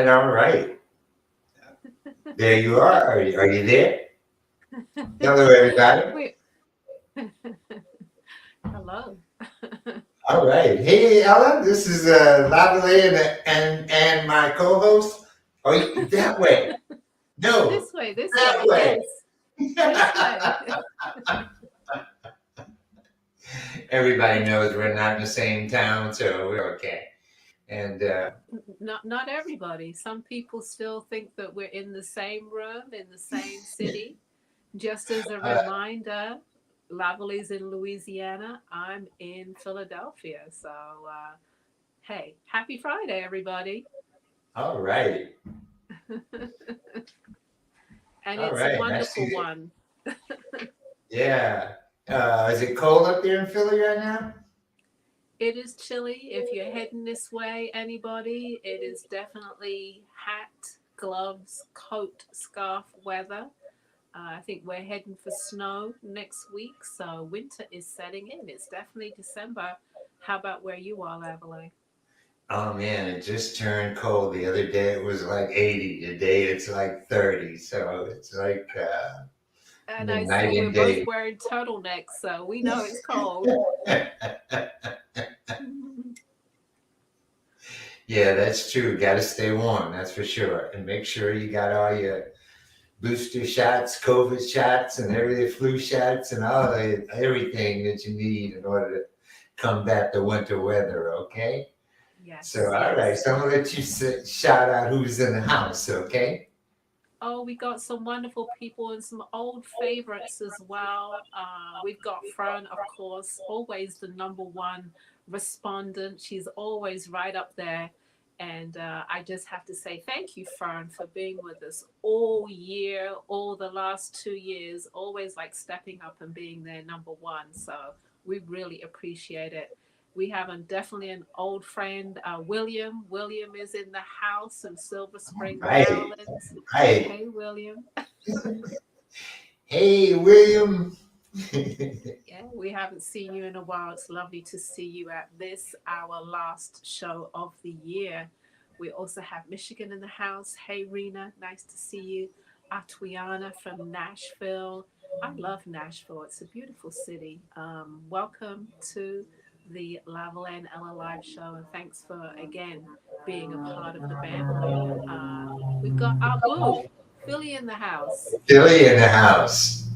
doing all right. There you are. Are you there? Hello, everybody. We hello. All right. Hey, Ella. This is Lavalais and my co-host. Oh, that way. No, This that way. way. Yes, this way. Everybody knows we're not in the same town, so we're okay. And Not everybody. Some people still think that we're in the same room in the same city. Just as a uh, reminder, Lavalais in Louisiana. I'm in Philadelphia. So, hey, happy Friday, everybody. all right, And all it's a right. I see wonderful it. one. Yeah. Is it cold up there in Philly right now? It is chilly. If you're heading this way, anybody, it is definitely hat, gloves, coat, scarf weather. I think we're heading for snow next week, so winter is setting in. It's definitely December. How about where you are, Lavalais? Oh man, it just turned cold. The other day it was like 80. Today it's like 30. So it's like And the I night see we're and both day. wearing turtlenecks, so we know it's cold. Yeah, that's true. Got to stay warm, that's for sure. And make sure you got all your booster shots, COVID shots, and every flu shots, and everything that you need in order to combat the winter weather. Okay. So, Yes, all right. yes. So I'm gonna let you shout out who's in the house. Okay. Oh, we got some wonderful people and some old favorites as well. We've got Fern, of course, always the number one respondent. She's always right up there. And I just have to say thank you, Fern, for being with us all year, all the last 2 years, always like stepping up and being there number one. So we really appreciate it. We have definitely an old friend, William. William is in the house in Silver Spring, Right. Maryland. Right. Hey, William. Hey, William. Yeah, we haven't seen you in a while. It's lovely to see you at this, our last show of the year. We also have Michigan in the house. Hey, Rena, nice to see you. Atwiana from Nashville. I love Nashville. It's a beautiful city. Welcome to the Lavalin and Ella Live show, and thanks for again being a part of the BAM-ily. We've got Abu, Philly in the house. Billy in the house.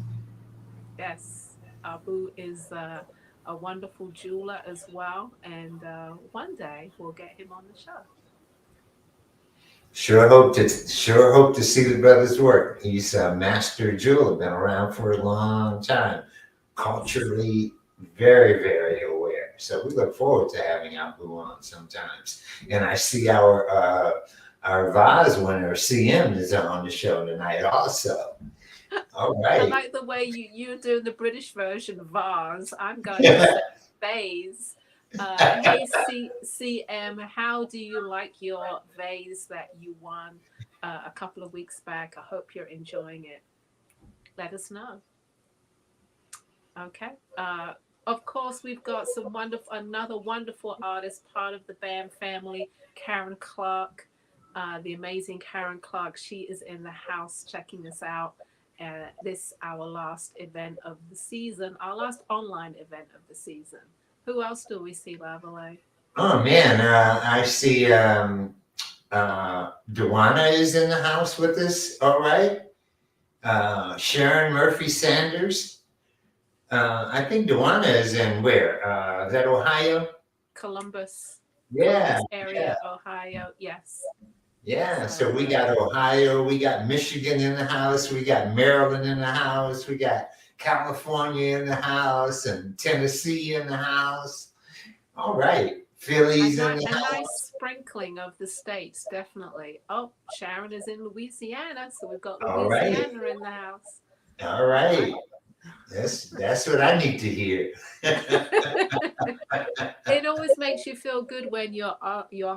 Yes, Abu is a wonderful jeweler as well, and one day we'll get him on the show. Sure hope to see the brother's work. He's a master jeweler, been around for a long time, Yes. culturally very aware. So we look forward to having Abu on sometimes. And I see our vase winner CM is on the show tonight also. All I right. like the way you're doing the British version vase. I'm going to say vase. Hey CM, how do you like your vase that you won a couple of weeks back? I hope you're enjoying it. Let us know. Okay. Of course, we've got another wonderful artist, part of the BAM family, Karen Clark, the amazing Karen Clark. She is in the house checking us out. This our last event of the season, our last online event of the season. Who else do we see, Lavalay? Oh man, I see Dewana is in the house with us. All right. Sharon Murphy Sanders. I think Dewana is in where? Is that Ohio? Columbus, Yeah, Columbus yeah, area, Ohio. Yes. yeah. So So we got Ohio, we got Michigan in the house, we got Maryland in the house, we got California in the house, and Tennessee in the house. All right, Philly's in the a nice house. sprinkling of the states, definitely. Oh, Sharon is in Louisiana, so we've got All right, Louisiana in the house. all All right. right. That's what I need to hear. It always makes you feel good when your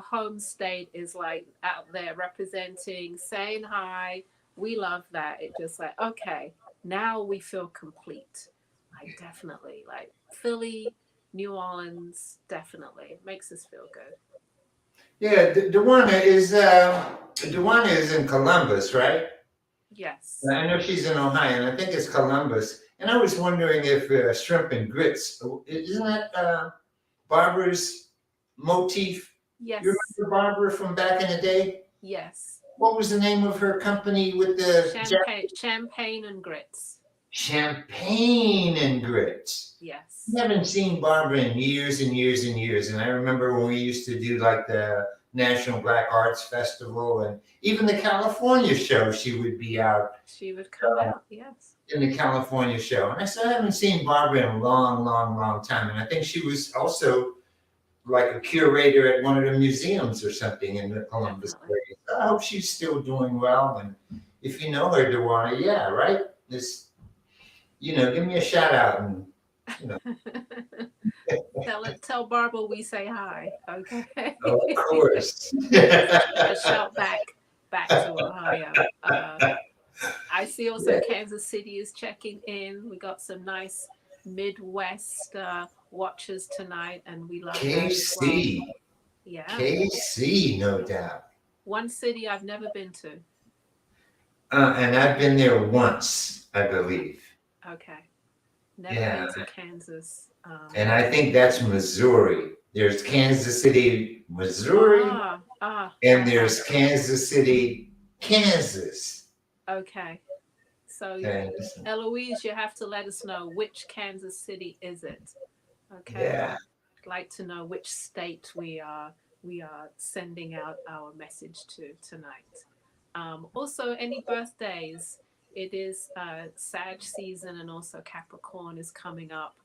home state is like out there representing, saying hi. We love that. It just like okay, now we feel complete. Like definitely, like Philly, New Orleans, definitely it makes us feel good. Yeah, Dewana is in Columbus, right? Yes. I know she's in Ohio, and I think it's Columbus. And I was wondering if shrimp and grits, isn't that Barbara's motif? You Yes. remember Barbara from back in the day? Yes. What was the name of her company with the Champagne and grits. champagne and grits? I Yes. haven't seen Barbara in years and years and years. And I remember when we used to do like the National Black Arts Festival and even the California show, she would be out She would come out. Yes. in the California show. And I said, I haven't seen Barbara in a long, long, long time. And I think she was also like a curator at one of the museums or something in the Columbus Definitely. area. So I hope she's still doing well. And if you know her, Dewana, yeah, right? This, give me a shout out and, you know, Tell Barbara we say hi. Okay. of course. A shout back to Ohio. I see also Yeah. Kansas City is checking in. We got some nice Midwest watchers tonight, and we love that as well. KC, Yeah. KC, no doubt. One city I've never been to. And I've been there once, I believe. Okay. Never Yeah. been to Kansas. And I think that's Missouri. There's Kansas City, Missouri, and there's Kansas City, Kansas. Okay. So, Okay. Eloise, you have to let us know which Kansas City is it. Okay. Yeah. I'd like to know which state we are sending out our message to tonight. Also, any birthdays? It is Sag season, and also Capricorn is coming up.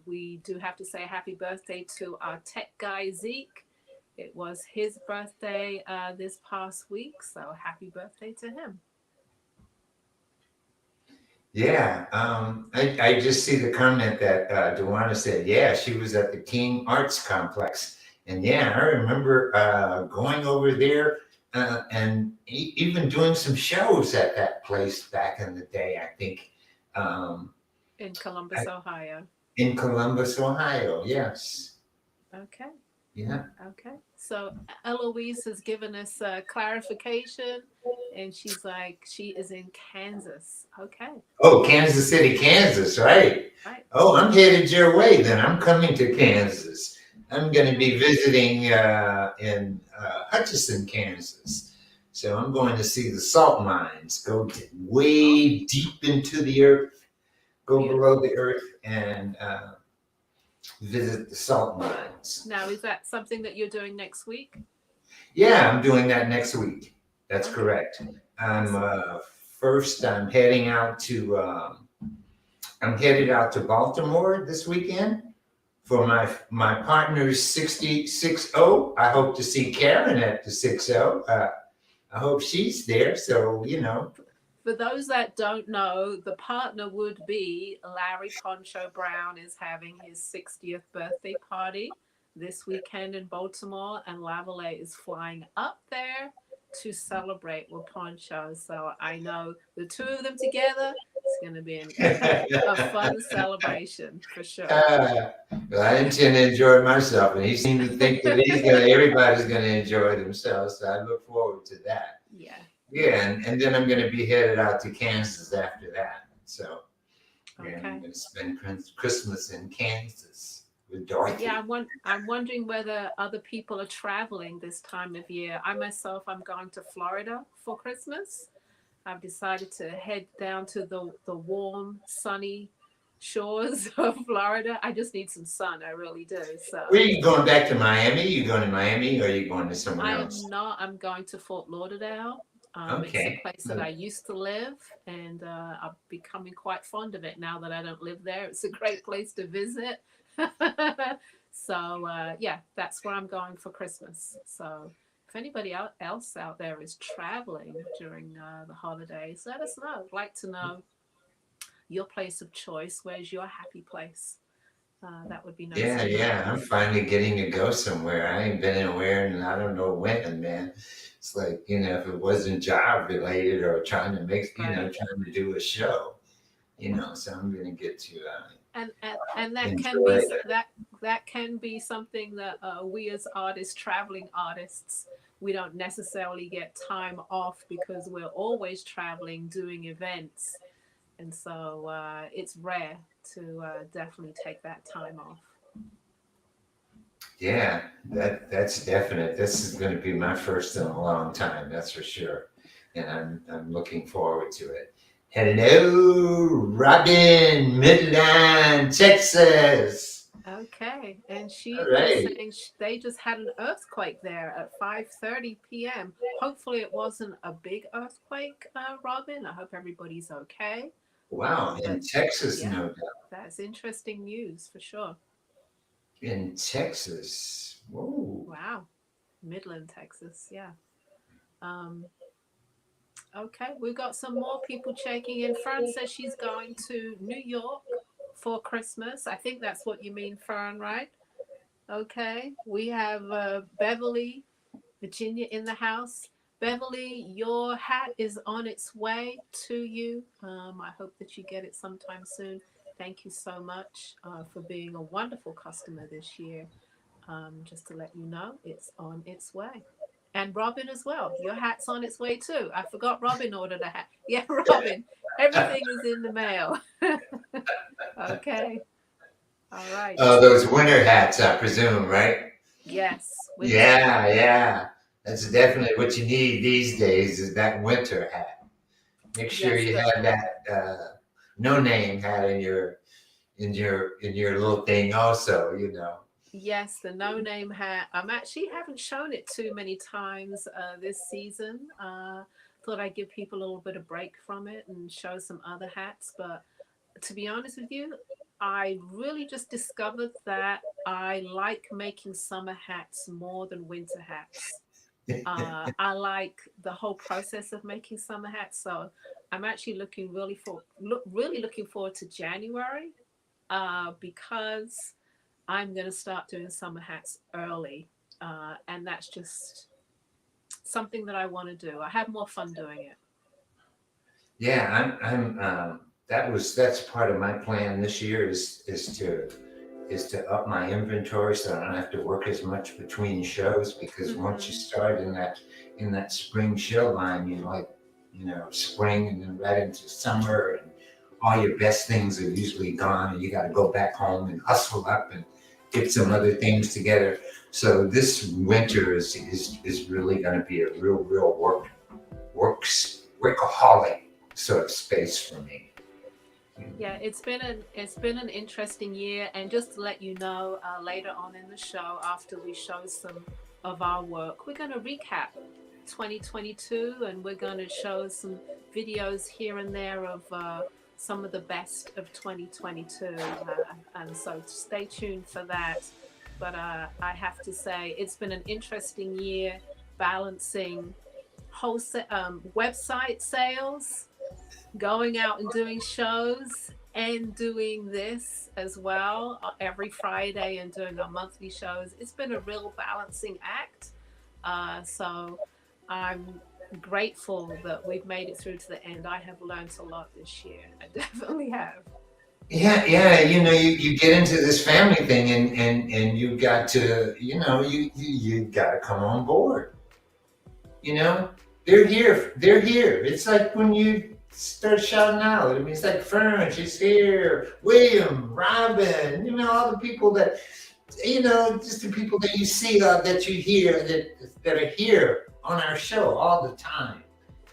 We do have to say happy birthday to our tech guy Zeke. It was his birthday this past week, so happy birthday to him. Yeah. I just see the comment that Dewana said, yeah, she was at the King Arts Complex. And yeah, I remember going over there and even doing some shows at that place back in the day, I think. In Columbus, Ohio. In Columbus, Ohio, yes. Okay. Yeah. Okay. So Eloise has given us clarification, and she's like, she is in Kansas. Okay. Oh, Kansas City, Kansas, right? Right. Oh, I'm headed your way then. I'm coming to Kansas. I'm going to be visiting in Hutchinson, Kansas. So I'm going to see the salt mines, go way deep into the earth, go below the earth, and visit the salt mines. Now, is that something that you're doing next week? Yeah, I'm doing that next week. That's correct. First, I'm headed out to Baltimore this weekend for my partner's 66-0. I hope to see Karen at the 6-0. I hope she's there. So, For those that don't know, the partner would be Larry Poncho Brown is having his 60th birthday party this weekend in Baltimore, and Lavalais is flying up there to celebrate with Poncho. So I know the two of them together, it's going to be a fun celebration for sure. Well, I intend to enjoy myself, and he seemed to think that everybody's going to enjoy themselves. So I look forward to that. Yeah. Yeah, and then I'm going to be headed out to Kansas after that. So, yeah, I'm going to spend Christmas in Kansas with Dorothy. Yeah, I'm wondering whether other people are traveling this time of year. I myself, I'm going to Florida for Christmas. I've decided to head down to the warm, sunny shores of Florida. I just need some sun. I really do. So. Where are you going back to Miami? Are you going to Miami, or are you going to somewhere else? I am not. I'm going to Fort Lauderdale. Okay. It's a place that I used to live, and I'm becoming quite fond of it now that I don't live there. It's a great place to visit. So, yeah, that's where I'm going for Christmas. So if anybody else out there is traveling during the holidays, let us know. I'd like to know your place of choice. Where's your happy place? That would be nice. Yeah. I'm finally getting to go somewhere. I ain't been anywhere, and I don't know when, man. It's like, if it wasn't job related or trying to make, trying to do a show, so I'm going to get to. And that that can be something that we as artists, traveling artists, we don't necessarily get time off because we're always traveling, doing events. And so it's rare to definitely take that time off. Yeah, that's definite. This is going to be my first in a long time, that's for sure, and I'm looking forward to it. Hello, Robin, Midland, Texas. Okay, and All she's just right. saying they just had an earthquake there at 5:30 p.m. Hopefully, it wasn't a big earthquake, Robin. I hope everybody's okay. Wow, in But Texas, yeah, no doubt. that's interesting news for sure. In Texas. Whoa. Wow, Midland, Texas. Yeah. Um, okay, we've got some more people checking in. Fern says she's going to New York for Christmas. I think that's what you mean, Fern, right? Okay, we have Beverly, Virginia in the house. Beverly, your hat is on its way to you. I hope that you get it sometime soon. Thank you so much for being a wonderful customer this year. Just to let you know, it's on its way. And Robin as well. Your hat's on its way too. I forgot Robin ordered a hat. Yeah, Robin, everything is in the mail. Okay. All right. Those winter hats, I presume, right? Yes, winter hat. Yeah, yeah. That's definitely what you need these days is that winter hat. Make sure Yes, you the have that no name hat in your little thing also, you know. Yes, the no name hat. I'm actually haven't shown it too many times this season. Thought I'd give people a little bit of break from it and show some other hats. But to be honest with you, I really just discovered that I like making summer hats more than winter hats. I like the whole process of making summer hats. So I'm actually really looking forward to January because I'm going to start doing summer hats early. And that's just something that I want to do. I have more fun doing it. Yeah, that's part of my plan this year is to up my inventory so I don't have to work as much between shows because once you Mm-hmm. start in that spring show line, you like, spring and then right into summer and all your best things are usually gone and you got to go back home and hustle up and get some other things together. So this winter is really going to be a real workaholic sort of space for me. Yeah, it's been an interesting year, and just to let you know, later on in the show, after we show some of our work, we're going to recap 2022, and we're going to show some videos here and there of some of the best of 2022, and so stay tuned for that. But I have to say, it's been an interesting year balancing wholesale website sales, going out and doing shows, and doing this as well every Friday and doing our monthly shows. It's been a real balancing act. So I'm grateful that we've made it through to the end. I have learned a lot this year. I definitely have. Yeah, yeah, you get into this family thing and you got to, you got to come on board. You know, they're here. It's like when you start shouting out. I mean, it's like Fern, she's here, William, Robin, all the people that, just the people that you see that you hear that are here on our show all the time.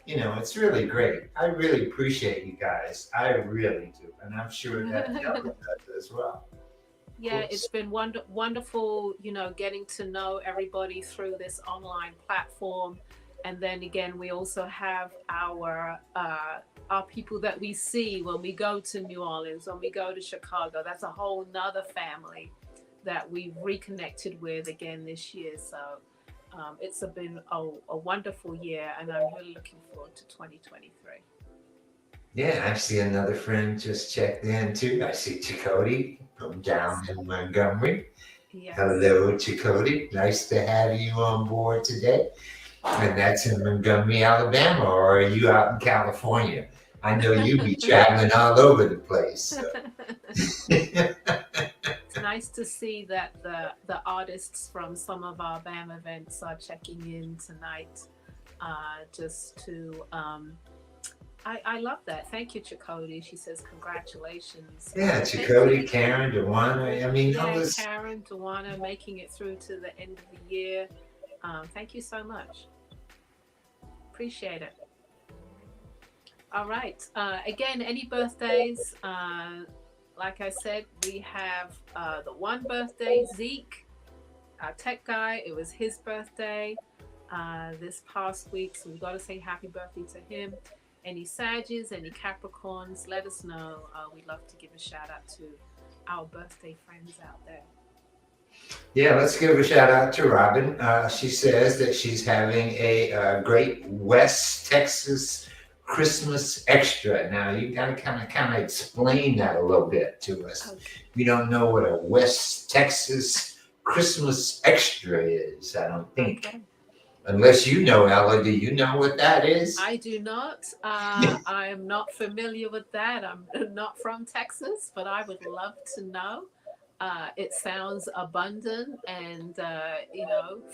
It's really great. I really appreciate you guys. I really do. And I'm sure that Kelly does as well. Yeah, it's been wonderful, getting to know everybody through this online platform. And then again, we also have our people that we see when we go to New Orleans, when we go to Chicago. That's a whole nother family that we've reconnected with again this year. So it's been a wonderful year, and I'm really looking forward to 2023. Yeah, I see another friend just checked in too. I see Chakoti from down Yes, in Montgomery. yes. Hello, Chakoti. Nice to have you on board today. And that's in Montgomery, Alabama, or are you out in California? I know you be traveling all over the place. So. nice to see that the artists from some of our BAM events are checking in tonight. Just to I love that. Thank you, Chakoti. She says congratulations. Yeah, Thank you. Chakoti, Karen, Dewana. I mean, all Yeah, this. Karen, Dewana, making it through to the end of the year. Thank you so much. Appreciate it. All right. Again, any birthdays? Like I said, we have the one birthday, Zeke, our tech guy. It was his birthday this past week, so we've got to say happy birthday to him. Any Sagittarius, any Capricorns, let us know. We'd love to give a shout out to our birthday friends out there. Yeah, let's give a shout out to Robin. She says that she's having a great West Texas Christmas extra. Now you got to kind of explain that a little bit to us. Okay. We don't know what a West Texas Christmas extra is. I don't think. Okay. Unless you know, Ella, do you know what that is? I do not. I am not familiar with that. I'm not from Texas, but I would love to know. It sounds abundant and,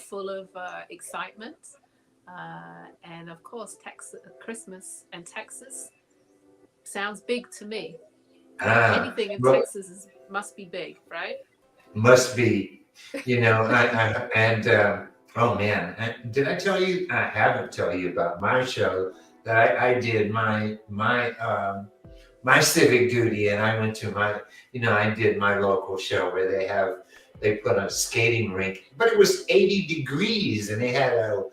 full of excitement. And of course, Texas, Christmas and Texas sounds big to me. Anything in Texas must be big, right? Must be, oh man, did I tell you? I haven't told you about my show that I did my civic duty, and I went to I did my local show where they put a skating rink, but it was 80 degrees, and they had a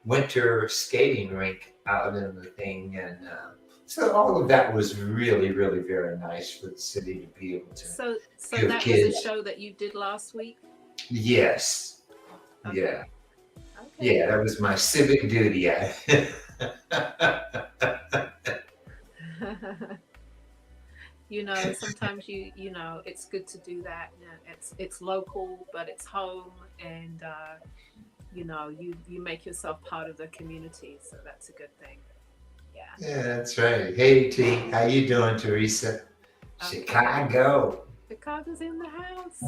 winter skating rink out in the thing, and so all of that was really, really very nice for the city to be able to. So give that kids. was a show that you did last week? Yes. Okay. Yeah. Okay. Yeah, that was my civic duty. Sometimes it's good to do that. It's local, but it's home, and you make yourself part of the community, so that's a good thing. Yeah, that's right. Hey T, how you doing, Teresa? Okay. Chicago's in the house.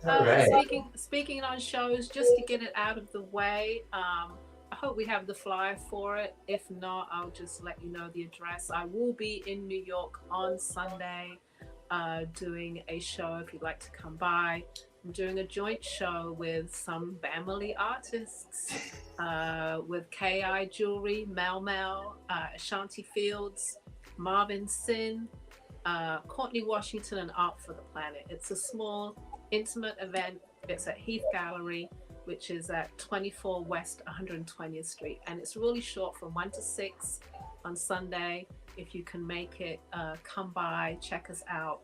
All right. Speaking on shows, just to get it out of the way, I hope we have the flyer for it. If not, I'll just let you know the address. I will be in New York on Sunday doing a show if you'd like to come by. I'm doing a joint show with some BAM-ily artists, with KI Jewelry, Mel, Ashanti Fields, Marvin Sin, Courtney Washington, and Art for the Planet. It's a small, intimate event. It's at Heath Gallery, which is at 24 West 120th Street. And it's really short, from 1 to 6 on Sunday. If you can make it, come by, check us out.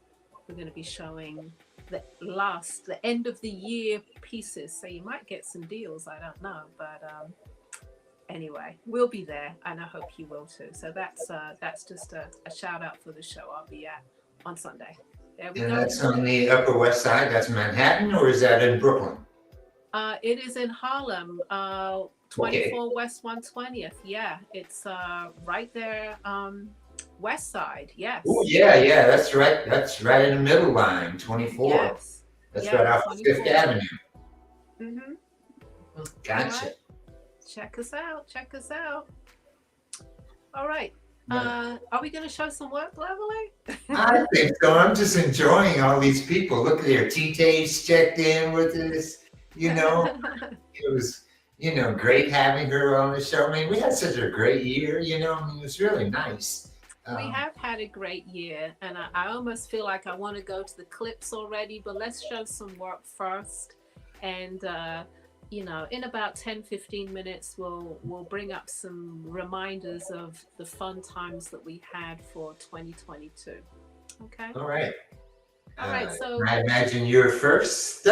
We're going to be showing the end of the year pieces. So you might get some deals, I don't know. But anyway, we'll be there, and I hope you will too. So that's just a shout out for the show I'll be at on Sunday. There we go. That's on the Upper West Side. That's Manhattan, or is that in Brooklyn? It is in Harlem, 24 West 120th. Yeah, it's right there, West Side. Yes. Oh yeah, that's right. That's right in the middle line, 24. Yes. That's right off of 5th Avenue. Mm-hmm. Gotcha. Right. Check us out. All right. Are we going to show some work, Lavalais? I think so. I'm just enjoying all these people. Look there, T-Tay's checked in with us. It was, great having her on the show. I mean, we had such a great year. It was really nice. We have had a great year, and I almost feel like I want to go to the clips already, but let's show some work first. And in about 10-15 minutes, we'll bring up some reminders of the fun times that we had for 2022. Okay. All right. So I imagine you're first.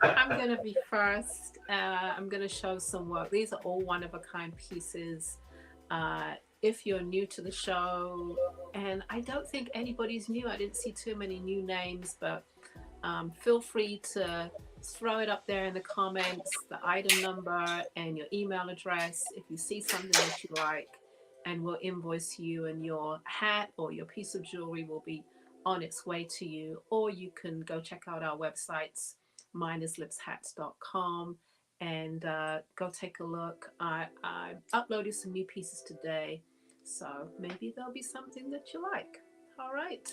I'm gonna be first. I'm gonna show some work. These are all one-of-a-kind pieces. If you're new to the show, and I don't think anybody's new, I didn't see too many new names, but feel free to throw it up there in the comments, the item number and your email address if you see something that you like, and we'll invoice you, and your hat or your piece of jewelry will be on its way to you, or you can go check out our websites, minerslipshats.com, and go take a look. I uploaded some new pieces today, so maybe there'll be something that you like. All right.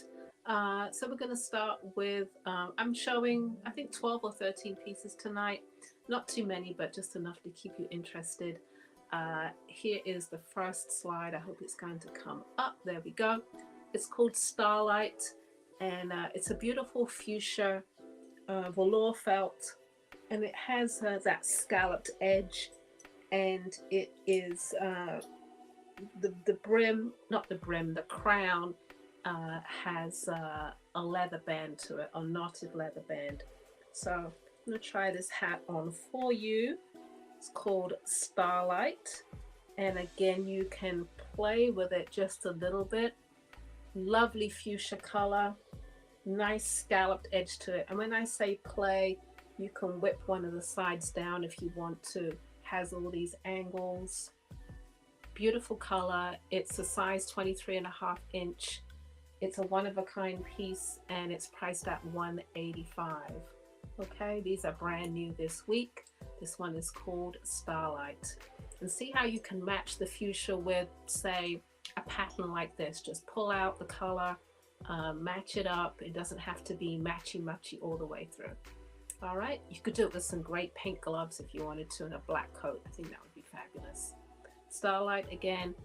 So we're going to start with, I'm showing, I think, 12 or 13 pieces tonight. Not too many, but just enough to keep you interested. Here is the first slide. I hope it's going to come up. There we go. It's called Starlight, and it's a beautiful fuchsia velour felt, and it has that scalloped edge, and it is the brim, not the brim, the crown has a leather band to it, a knotted leather band. So I'm going to try this hat on for you. It's called Starlight, and again, you can play with it just a little bit. Lovely fuchsia color, nice scalloped edge to it. And when I say play, you can whip one of the sides down if you want to. Has all these angles. Beautiful color. It's a size 23.5 inch. It's a one-of-a-kind piece, and it's priced at $185. Okay, these are brand new this week. This one is called Starlight. And see how you can match the fuchsia with, say, a pattern like this. Just pull out the color, match it up. It doesn't have to be matchy-matchy all the way through. All right, you could do it with some great pink gloves if you wanted to, and a black coat. I think that would be fabulous. Starlight again.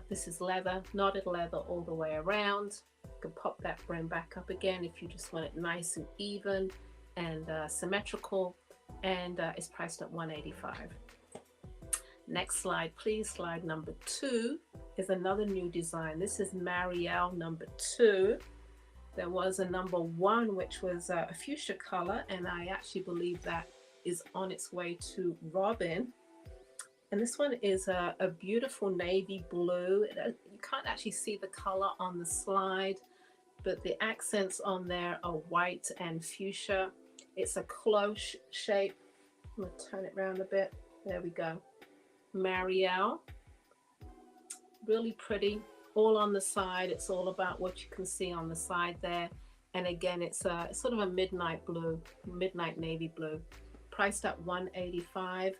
This is leather, knotted leather all the way around. You can pop that brim back up again if you just want it nice and even and symmetrical, and it's priced at $185. Next slide, please. Slide number 2 is another new design. This is Marielle number 2. There was a number 1, which was a fuchsia color, and I actually believe that is on its way to Robin. And this one is a beautiful navy blue. You can't actually see the color on the slide, but the accents on there are white and fuchsia. It's a cloche shape. I'm going to turn it around a bit. There we go. Marielle. Really pretty. All on the side. It's all about what you can see on the side there. And again, it's sort of a midnight blue, midnight navy blue. Priced at $185.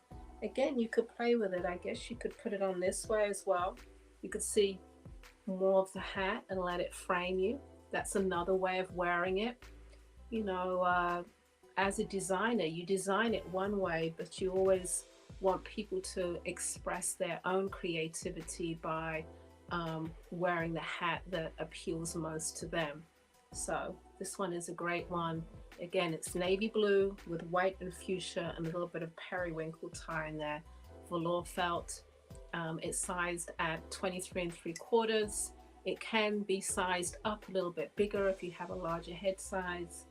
Again, you could play with it. I guess you could put it on this way as well. You could see more of the hat and let it frame you. That's another way of wearing it. You know, as a designer, you design it one way, but you always want people to express their own creativity by wearing the hat that appeals most to them. So this one is a great one. Again, it's navy blue with white and fuchsia and a little bit of periwinkle tie in there. Velour felt. It's sized at 23 3/4. It can be sized up a little bit bigger if you have a larger head size.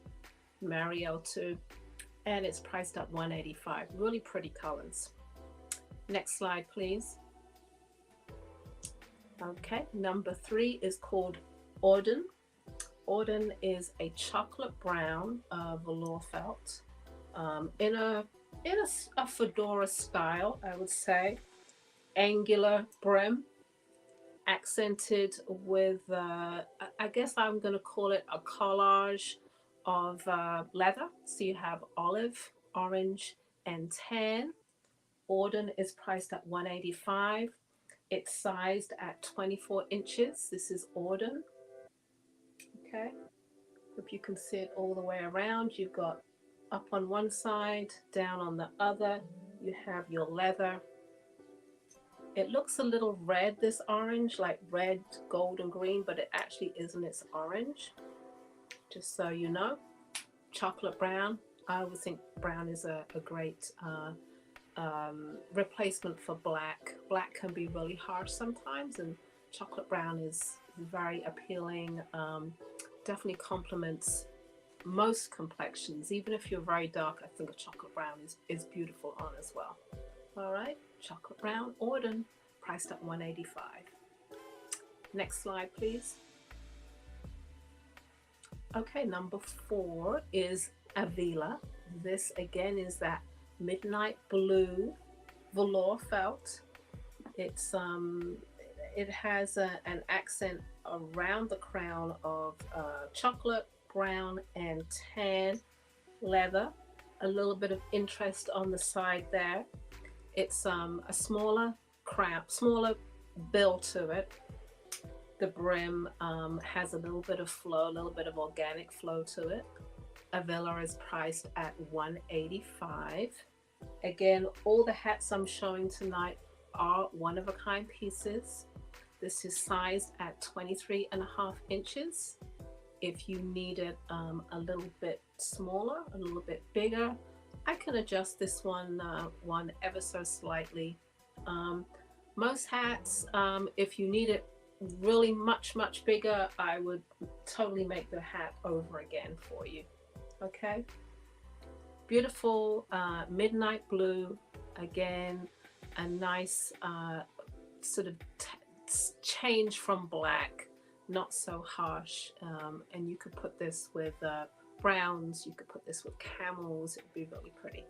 Marielle too. And it's priced at $185. Really pretty colors. Next slide, please. Okay, number 3 is called Auden. Auden is a chocolate brown velour felt in a fedora style, I would say. Angular brim, accented with, I guess I'm going to call it a collage of leather. So you have olive, orange, and tan. Auden is priced at $185. It's sized at 24 inches. This is Auden. Okay, hope you can see it all the way around. You've got up on one side, down on the other. You have your leather. It looks a little red, this orange, like red, gold, and green, but it actually isn't. It's orange, just so you know. Chocolate brown. I always think brown is a great replacement for black. Black can be really harsh sometimes, and chocolate brown is very appealing. Definitely complements most complexions. Even if you're very dark, I think a chocolate brown is beautiful on as well. All right, chocolate brown, Auden, priced at $185. Next slide, please. Okay, number 4 is Avila. This again is that midnight blue velour felt. It's it has an accent around the crown of chocolate, brown, and tan leather. A little bit of interest on the side there. It's a smaller crown, smaller bill to it. The brim has a little bit of flow, a little bit of organic flow to it. Avila is priced at $185. Again, all the hats I'm showing tonight are one-of-a-kind pieces. This is sized at 23.5 inches. If you need it a little bit smaller, a little bit bigger, I can adjust this one ever so slightly. Most hats, if you need it really much bigger, I would totally make the hat over again for you. Okay, beautiful midnight blue. Again, a nice sort of change from black, not so harsh. And you could put this with browns, you could put this with camels. It would be really pretty.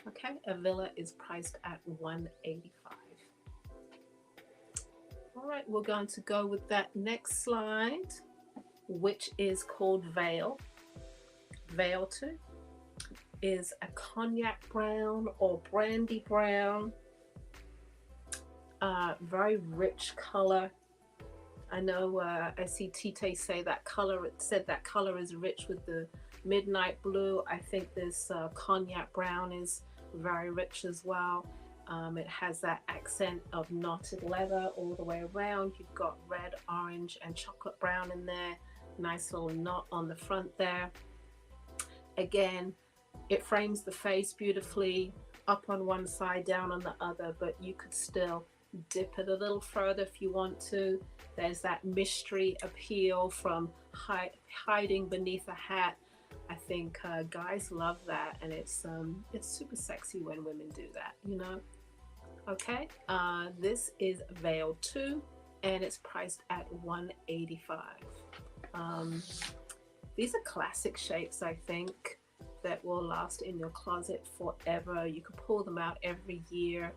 Okay, Avila is priced at $185. All right, we're going to go with that next slide, which is called Veil. Veil 2 is a cognac brown or brandy brown. Very rich color. I know I see Tite say that color, it said that color is rich with the midnight blue. I think this cognac brown is very rich as well. It has that accent of knotted leather all the way around. You've got red, orange, and chocolate brown in there. Nice little knot on the front there. Again, it frames the face beautifully, up on one side, down on the other, but you could still dip it a little further if you want to. There's that mystery appeal from hiding beneath a hat. I think guys love that, and it's super sexy when women do that, you know. Okay, this is Veil 2, and it's priced at $185. These are classic shapes, I think, that will last in your closet forever. You can pull them out every year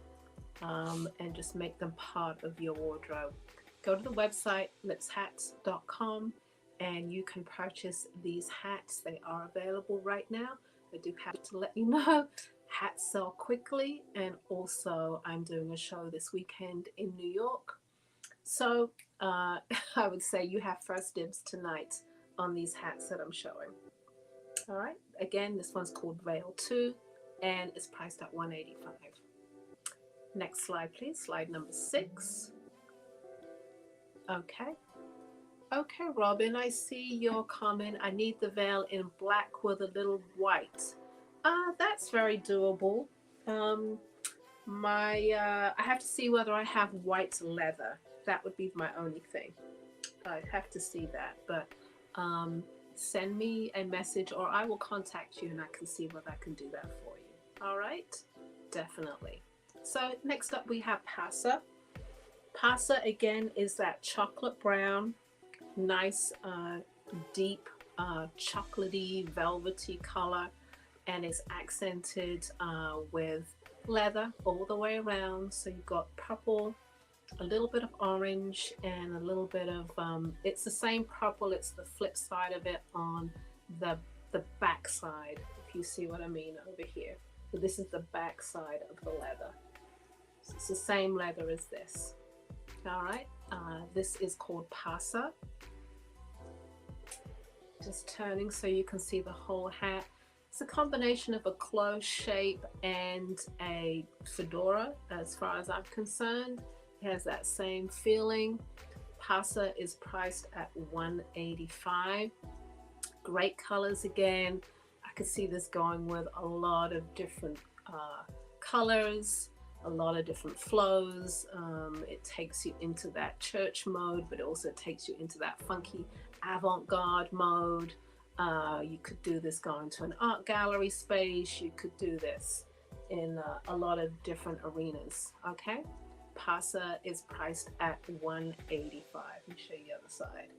and just make them part of your wardrobe. Go to the website lipshats.com and you can purchase these hats. They are available right now. I do have to let you know, hats sell quickly, and also I'm doing a show this weekend in New York. So I would say you have first dibs tonight on these hats that I'm showing. All right, again, this one's called Veil 2 and it's priced at $185. Next slide, please. Slide number 6. Okay. Okay, Robin, I see your comment. I need the veil in black with a little white. That's very doable. I have to see whether I have white leather. That would be my only thing. I'd have to see that, but send me a message or I will contact you and I can see whether I can do that for you. All right, definitely. So next up we have Pasa. Pasa again is that chocolate brown, nice deep chocolatey velvety color, and it's accented with leather all the way around. So you've got purple, a little bit of orange, and a little bit of it's the same purple, it's the flip side of it on the back side, if you see what I mean over here. So this is the back side of the leather. So it's the same leather as this. All right, this is called Pasa. Just turning so you can see the whole hat. It's a combination of a close shape and a fedora as far as I'm concerned. It has that same feeling. Pasa is priced at $185. Great colors again. I could see this going with a lot of different colors, a lot of different flows. It takes you into that church mode, but it also takes you into that funky avant-garde mode. You could do this going to an art gallery space. You could do this in a lot of different arenas. Okay, Pasa is priced at $185. Let me show you the other side.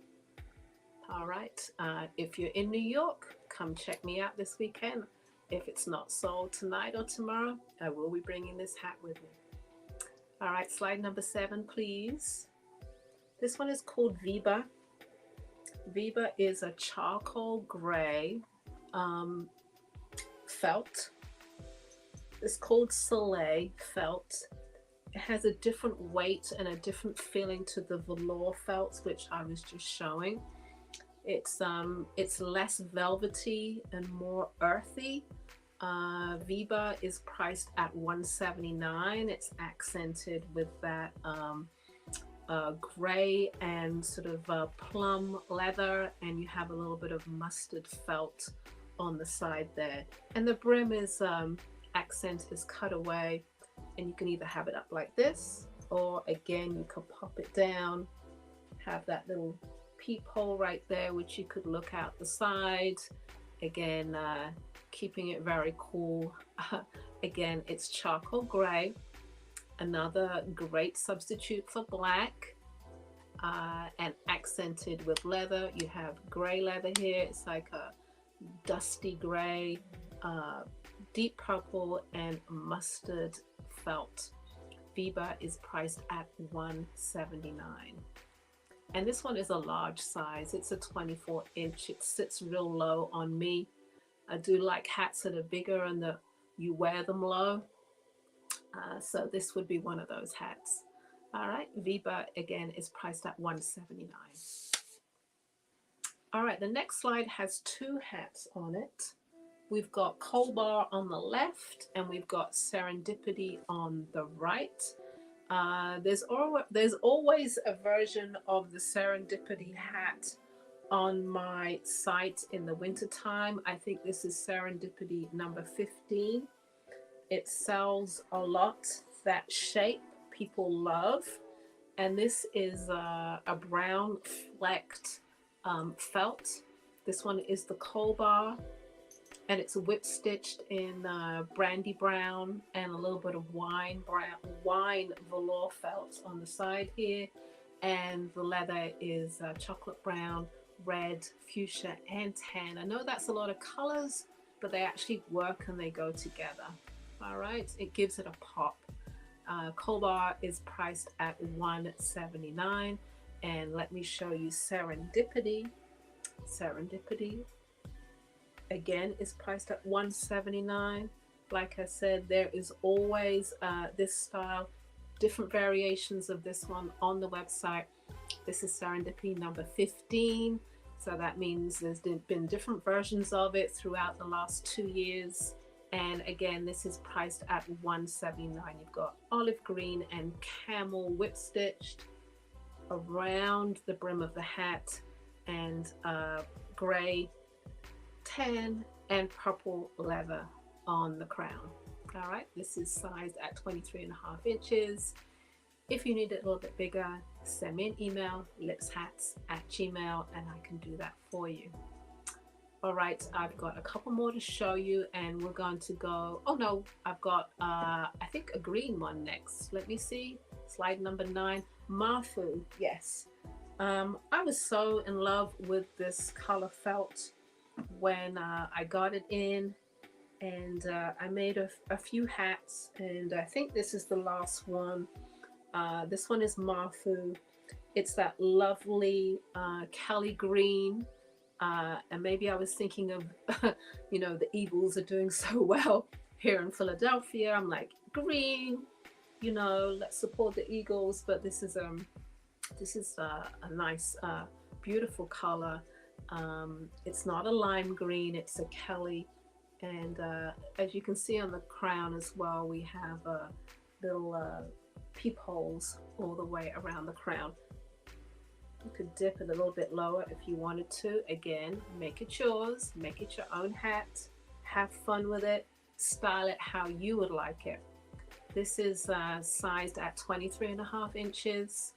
All right, if you're in New York, come check me out this weekend. If it's not sold tonight or tomorrow, I will be bringing this hat with me. All right, slide number 7, please. This one is called Viva. Viva is a charcoal gray felt. It's called Soleil felt. It has a different weight and a different feeling to the velour felts, which I was just showing. It's less velvety and more earthy. Viva is priced at $179. It's accented with that gray and sort of plum leather, and you have a little bit of mustard felt on the side there. And the brim is accent is cut away, and you can either have it up like this, or again you could pop it down, have that little peephole right there which you could look out the side. Again, keeping it very cool. Again, it's charcoal gray, another great substitute for black, and accented with leather. You have gray leather here. It's like a dusty gray, deep purple, and mustard felt. Viva is priced at $179. And this one is a large size. It's a 24-inch. It sits real low on me. I do like hats that are bigger and that you wear them low. So this would be one of those hats. All right, Viva again is priced at $179. All right, the next slide has two hats on it. We've got Colbar on the left, and we've got Serendipity on the right. There's always a version of the Serendipity hat on my site in the wintertime. I think this is Serendipity number 15. It sells a lot. That shape people love. And this is a brown flecked felt. This one is the Colbar, and it's whip stitched in brandy brown and a little bit of wine velour felt on the side here, and the leather is chocolate brown, red, fuchsia, and tan. I know that's a lot of colors, but they actually work and they go together. All right, it gives it a pop. Colbar is priced at $179, and let me show you Serendipity. Serendipity again is priced at $179. Like I said, there is always this style, different variations of this one on the website. This is Serendipity number 15, so that means there's been different versions of it throughout the last 2 years. And again, this is priced at $179. You've got olive green and camel whip stitched around the brim of the hat, and gray, tan, and purple leather on the crown. All right, this is sized at 23.5 inches. If you need it a little bit bigger, send me an email, lipshats@gmail.com, and I can do that for you. All right, I've got a couple more to show you, and we're going to go, oh no, I've got, I think a green one next. Let me see, slide number 9, Marfu, yes. I was so in love with this color felt when I got it in, and I made a few hats, and I think this is the last one. This one is Marfu. It's that lovely Kelly green. And maybe I was thinking of, you know, the Eagles are doing so well here in Philadelphia. I'm like, green, you know, let's support the Eagles. But this is a nice, beautiful color. It's not a lime green, it's a Kelly. And as you can see on the crown as well, we have little peepholes all the way around the crown. You could dip it a little bit lower if you wanted to. Again, make it yours, make it your own hat, have fun with it, style it how you would like it. This is sized at 23.5 inches.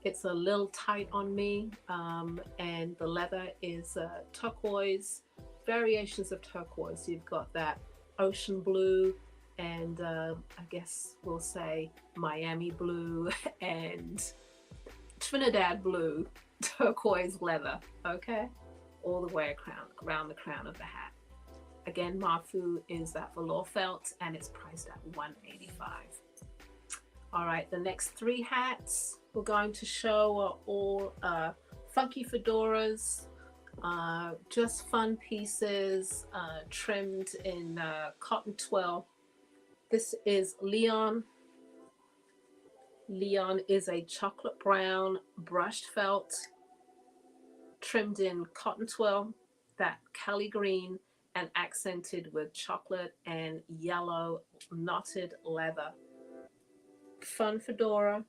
It's a little tight on me, and the leather is turquoise, variations of turquoise. You've got that ocean blue, and I guess we'll say Miami blue and Trinidad blue turquoise leather, okay, all the way around the crown of the hat. Again, Marfu is that velour felt, and it's priced at $185. All right, the next 3 hats, we're going to show are all funky fedoras, just fun pieces, trimmed in cotton twill. This is Leon. Leon is a chocolate brown brushed felt, trimmed in cotton twill, that Kelly green, and accented with chocolate and yellow knotted leather. Fun fedora.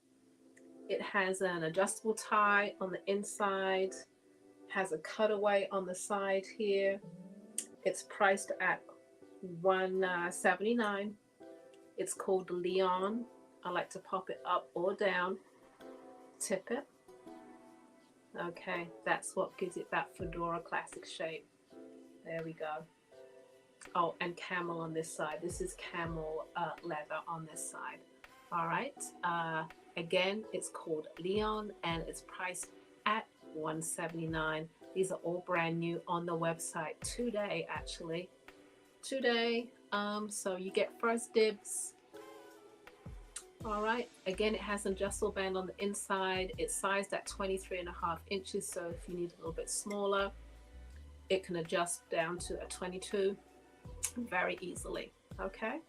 It has an adjustable tie on the inside, has a cutaway on the side here. It's priced at $179. It's called Leon. I like to pop it up or down, tip it. Okay, that's what gives it that fedora classic shape. There we go. Oh, and camel on this side. This is camel leather on this side. All right. Again, it's called Leon, and it's priced at $179. These are all brand new on the website today, actually. Today. So you get first dibs. All right. Again, it has an adjustable band on the inside. It's sized at 23.5 inches. So if you need a little bit smaller, it can adjust down to a 22 very easily. Okay.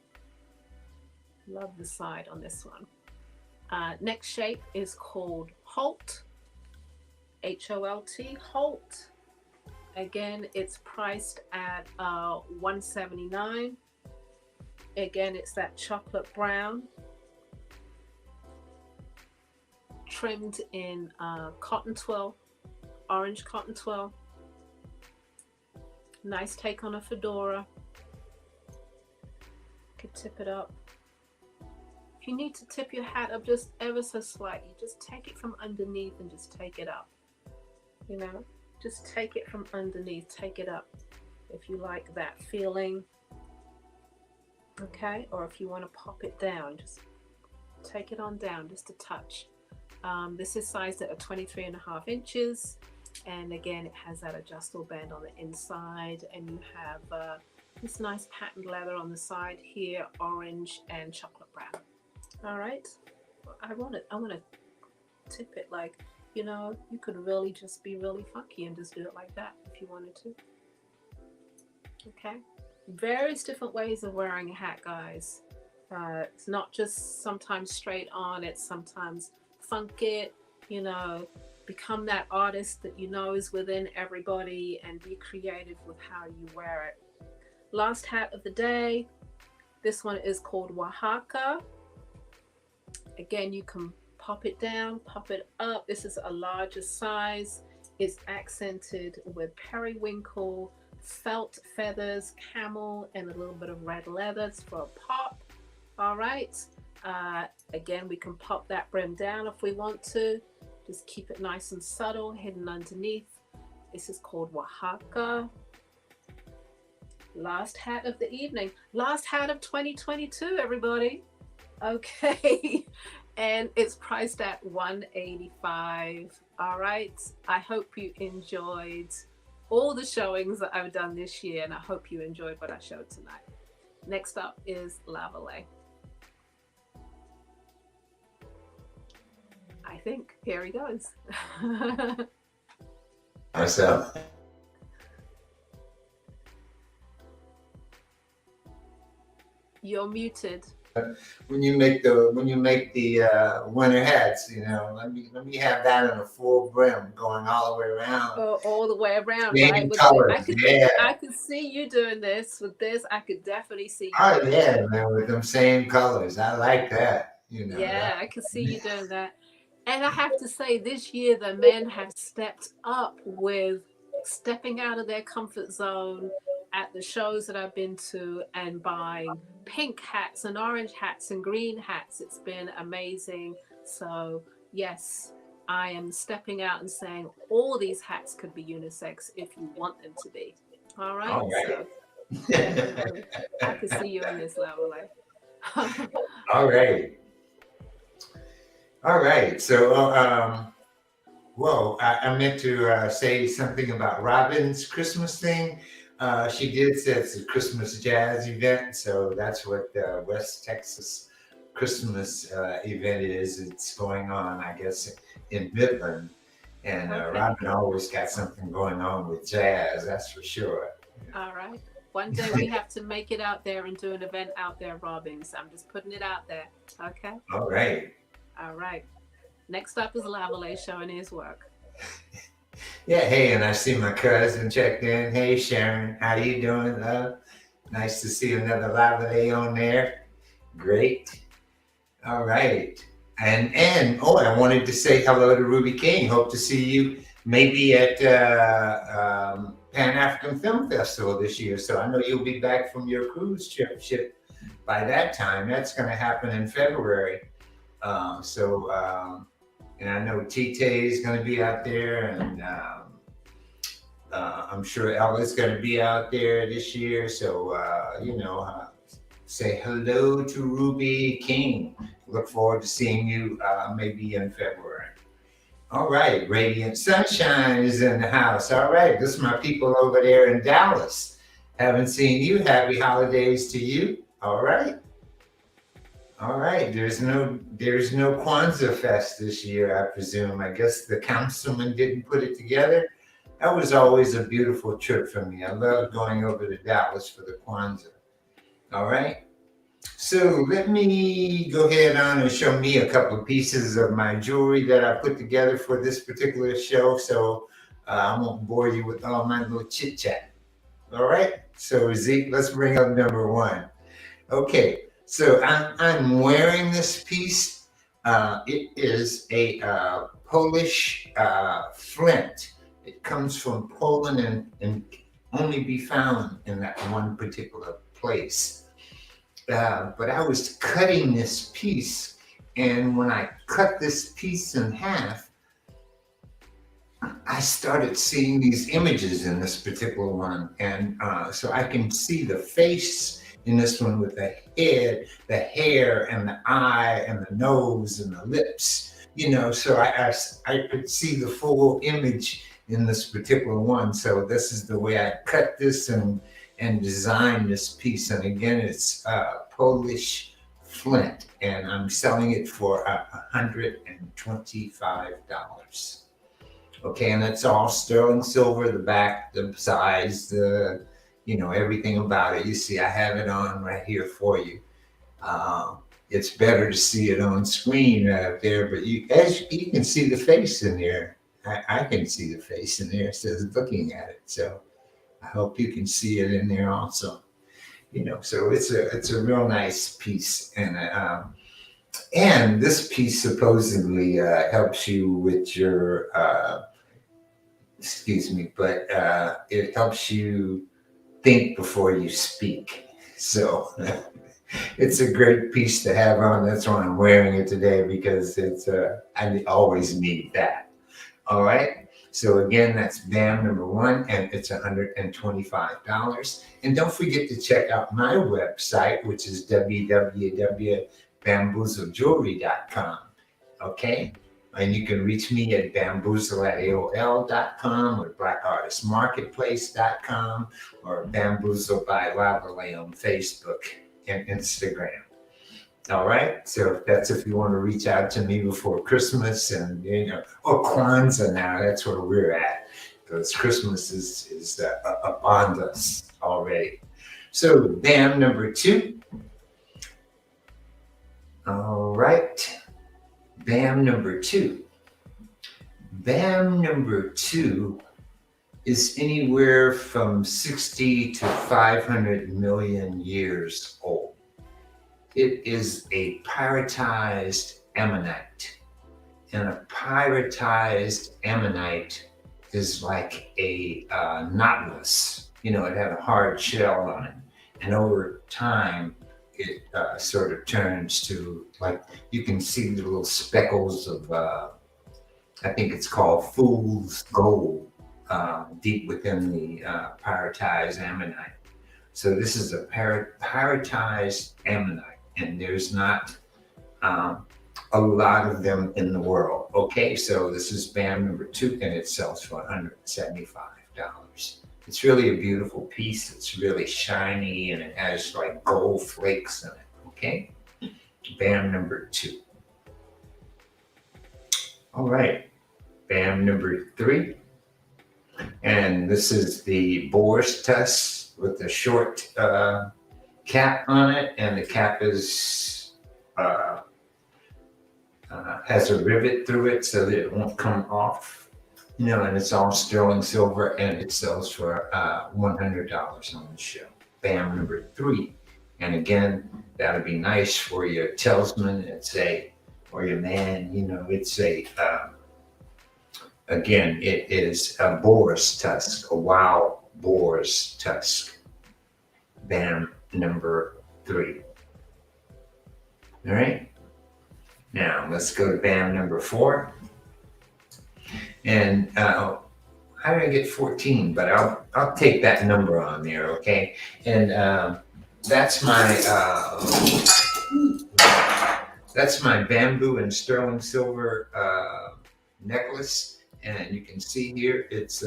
Love the side on this one. Next shape is called Holt. H-O-L-T, Holt. Again, it's priced at $179. Again, it's that chocolate brown, trimmed in cotton twill, orange cotton twill. Nice take on a fedora. Could tip it up. If you need to tip your hat up just ever so slightly, just take it from underneath and just take it up. You know, just take it from underneath, take it up. If you like that feeling, okay? Or if you want to pop it down, just take it on down just a touch. This is sized at 23.5 inches. And again, it has that adjustable band on the inside, and you have this nice patterned leather on the side here, orange and chocolate brown. All right, I want to tip it like, you know, you could really just be really funky and just do it like that if you wanted to. Okay, various different ways of wearing a hat, guys. It's not just sometimes straight on, it's sometimes funk it, you know, become that artist that you know is within everybody, and be creative with how you wear it. Last hat of the day. This one is called Oaxaca. Again, you can pop it down, pop it up. This is a larger size. It's accented with periwinkle, felt feathers, camel, and a little bit of red leather. It's for a pop. All right. Again, we can pop that brim down if we want to. Just keep it nice and subtle, hidden underneath. This is called Oaxaca. Last hat of the evening. Last hat of 2022, everybody. Okay. And it's priced at $185. All right. I hope you enjoyed all the showings that I've done this year, and I hope you enjoyed what I showed tonight. Next up is Lavalais. I think here he goes. Myself. You're muted. When you make the winter hats, you know, let me have that in a full brim going all the way around. All the way around, Same right? colors, I could see you doing this with this. I could definitely see you. Oh yeah, man, with them same colors. I like that. You know. Yeah, I could see you doing that. And I have to say, this year the men have stepped up with stepping out of their comfort zone at the shows that I've been to and buying pink hats and orange hats and green hats. It's been amazing. So yes, I am stepping out and saying all these hats could be unisex if you want them to be. All right. All right. So definitely, I could see you in this level. All right. All right. So, well, I meant to say something about Robin's Christmas thing. She did say it's a Christmas jazz event, so that's what West Texas Christmas event is. It's going on, I guess, in Midland. And Okay. Robin always got something going on with jazz, that's for sure. All right. One day we have to make it out there and do an event out there, Robin. So I'm just putting it out there. Okay. All right. All right. Next up is Lavalais showing his work. Yeah, hey, and I see my cousin checked in. Hey, Sharon, how you doing, love? Nice to see another Lavalais on there. Great. All right. And oh, I wanted to say hello to Ruby King. Hope to see you maybe at Pan African Film Festival this year. So I know you'll be back from your cruise ship by that time. That's going to happen in February. And I know Tite is going to be out there, and I'm sure Ella's going to be out there this year. So say hello to Ruby King. Look forward to seeing you maybe in February. All right, Radiant Sunshine is in the house. All right, this is my people over there in Dallas. Haven't seen you. Happy holidays to you. All right. All right. There's no Kwanzaa Fest this year, I presume. I guess the councilman didn't put it together. That was always a beautiful trip for me. I loved going over to Dallas for the Kwanzaa. All right. So let me go ahead on and show me a couple of pieces of my jewelry that I put together for this particular show. So I won't bore you with all my little chit chat. All right. So Zeke, let's bring up number one. Okay. So I'm wearing this piece. It is a Polish flint. It comes from Poland and only be found in that one particular place. But I was cutting this piece, and when I cut this piece in half, I started seeing these images in this particular one. And so I can see the face in this one with the head, the hair, and the eye, and the nose, and the lips, so I could see the full image in this particular one. So this is the way I cut this and designed this piece. And again, it's Polish flint, and I'm selling it for $125. Okay, and it's all sterling silver, the back, the size, everything about it. You see, I have it on right here for you. It's better to see it on screen there, but you can see the face in there. I can see the face in there. It says looking at it. So I hope you can see it in there also. So it's a real nice piece, and this piece supposedly helps you with your it helps you think before you speak. So it's a great piece to have on. That's why I'm wearing it today, because I always need that. All right. So again, that's BAM number one, and it's $125. And don't forget to check out my website, which is www.bamboozlejewelry.com. Okay. And you can reach me at bamboozle@aol.com or blackartistmarketplace.com or Bamboozle by Lavalais on Facebook and Instagram. All right. So that's if you want to reach out to me before Christmas or Kwanzaa now. That's where we're at, because Christmas is upon us already. So BAM number two. All right. BAM number two. BAM number two is anywhere from 60 to 500 million years old. It is a pyritized ammonite. And a pyritized ammonite is like a knotless. It had a hard shell on it. And over time, it sort of turns to, like, you can see the little speckles of, I think it's called fool's gold, deep within the pyritized ammonite. So this is a pyritized ammonite, and there's not a lot of them in the world. Okay, so this is BAM number two, and it sells for $175. It's really a beautiful piece. It's really shiny, and it has like gold flakes in it. Okay. BAM number 2. All right, BAM number 3. And this is the boar's tusk with the short cap on it, and the cap is has a rivet through it so that it won't come off. And it's all sterling silver, and it sells for $100 on the show. BAM number 3. And again, that'll be nice for your talisman. Or your man. It's again, it is a boar's tusk, a wild boar's tusk. BAM number 3. All right. Now let's go to BAM number 4. And how did I get 14? But I'll take that number on there, okay? And that's my bamboo and sterling silver necklace. And you can see here, it's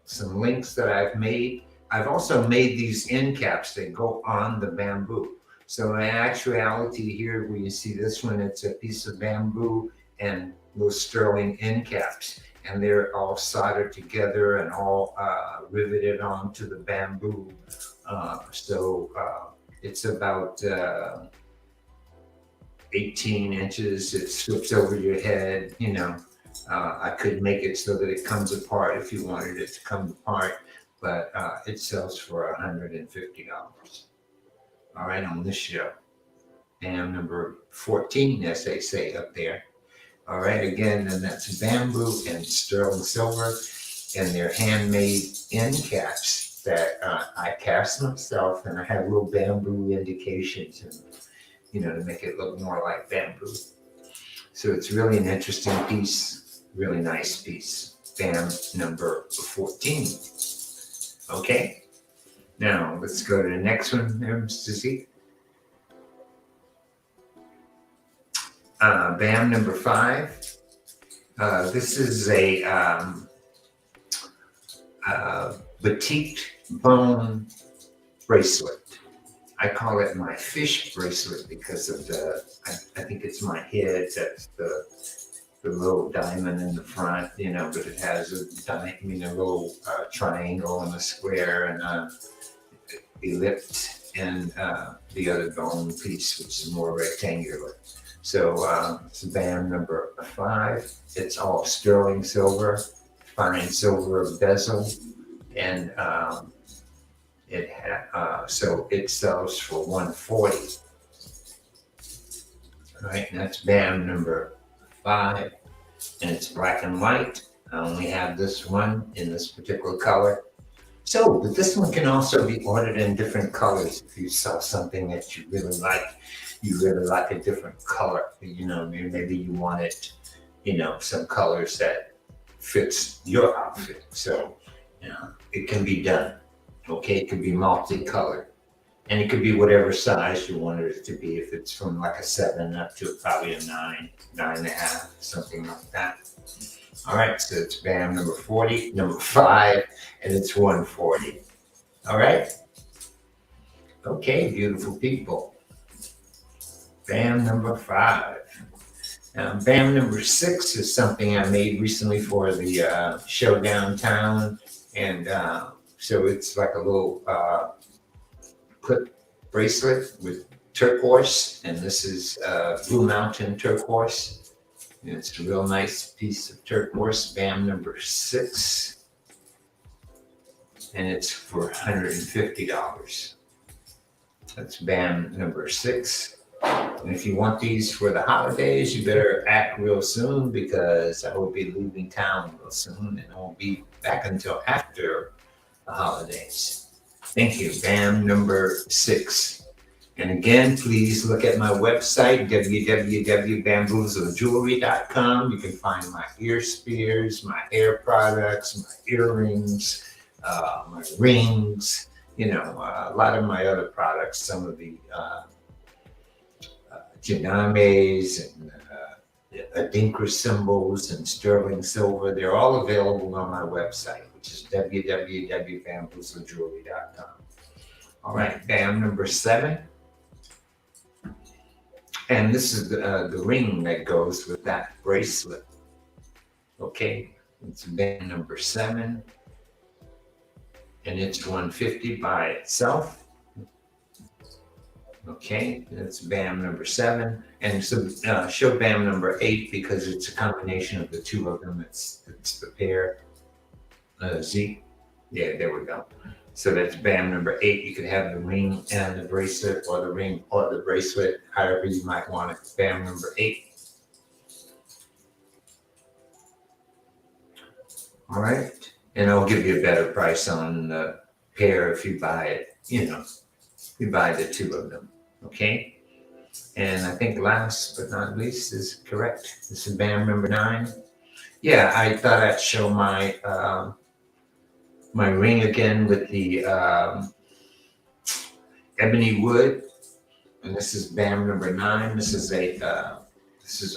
some links that I've made. I've also made these end caps that go on the bamboo. So in actuality here, where you see this one, it's a piece of bamboo and those sterling end caps. And they're all soldered together and all riveted onto the bamboo. It's about 18 inches. It slips over your head, I could make it so that it comes apart if you wanted it to come apart, but it sells for $150. All right, on this show. BAM number 14, as they say up there. All right, again, and that's bamboo and sterling silver, and they're handmade end caps that I cast myself, and I have little bamboo indications, and to make it look more like bamboo. So it's really an interesting piece, really nice piece. BAM number 14. Okay, now let's go to the next one, Mr. Z. BAM number 5. This is a batik bone bracelet. I call it my fish bracelet because of I think it's my head. That's the little diamond in the front, but it has a little triangle and a square and a ellipse, and the other bone piece, which is more rectangular. So it's BAM number 5. It's all sterling silver, fine silver bezel, and so it sells for $140. All right, and that's BAM number 5, and it's black and white. I only have this one in this particular color. So, but this one can also be ordered in different colors. If you saw something that you really like a different color, maybe you wanted, some colors that fits your outfit. So, it can be done. Okay, it could be multicolored, and it could be whatever size you wanted it to be. If it's from like a 7 up to probably a 9, 9.5, something like that. All right, so it's BAM number 5, and it's $140. All right. Okay, beautiful people. BAM number 5. Now, BAM number 6 is something I made recently for the show downtown, and so it's like a little clip bracelet with turquoise, and this is Blue Mountain turquoise. And it's a real nice piece of turquoise. BAM number 6, and it's for $150. That's BAM number 6. And if you want these for the holidays, you better act real soon, because I will be leaving town real soon, and I won't be back until after the holidays. Thank you. BAM number 6. And again, please look at my website, www.bamboozlejewelry.com. You can find my ear spears, my hair products, my earrings, my rings, a lot of my other products, some of the janames and adinkra symbols and sterling silver. They're all available on my website, which is www.bamboozlejewelry.com. All right, BAM number 7. And this is the ring that goes with that bracelet. Okay, it's band number 7, and it's 150 by itself. Okay, that's BAM number 7, and so show BAM number 8 because it's a combination of the two of them. It's the pair Z. Yeah, there we go. So that's BAM number 8. You could have the ring and the bracelet, or the ring or the bracelet, however you might want it. BAM number 8. All right, and I'll give you a better price on the pair if you buy it. You buy the two of them. Okay. And I think last but not least is correct. This is BAM number 9. Yeah, I thought I'd show my ring again with the ebony wood, and this is BAM number 9. This is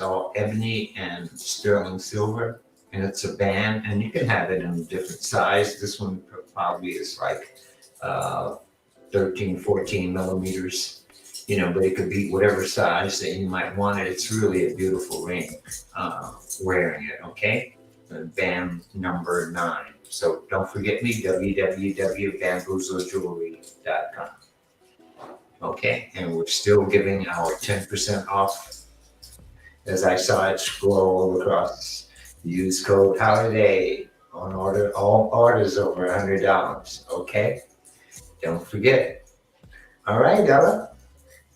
all ebony and sterling silver, and it's a band, and you can have it in different size. This one probably is like 13, 14 millimeters. But it could be whatever size that you might want it. It's really a beautiful ring wearing it, okay? BAM number 9. So don't forget me, www.bamboozlejewelry.com. Okay, and we're still giving our 10% off. As I saw it scroll across, use code HOLIDAY on all orders over $100, okay? Don't forget. All right, Ella.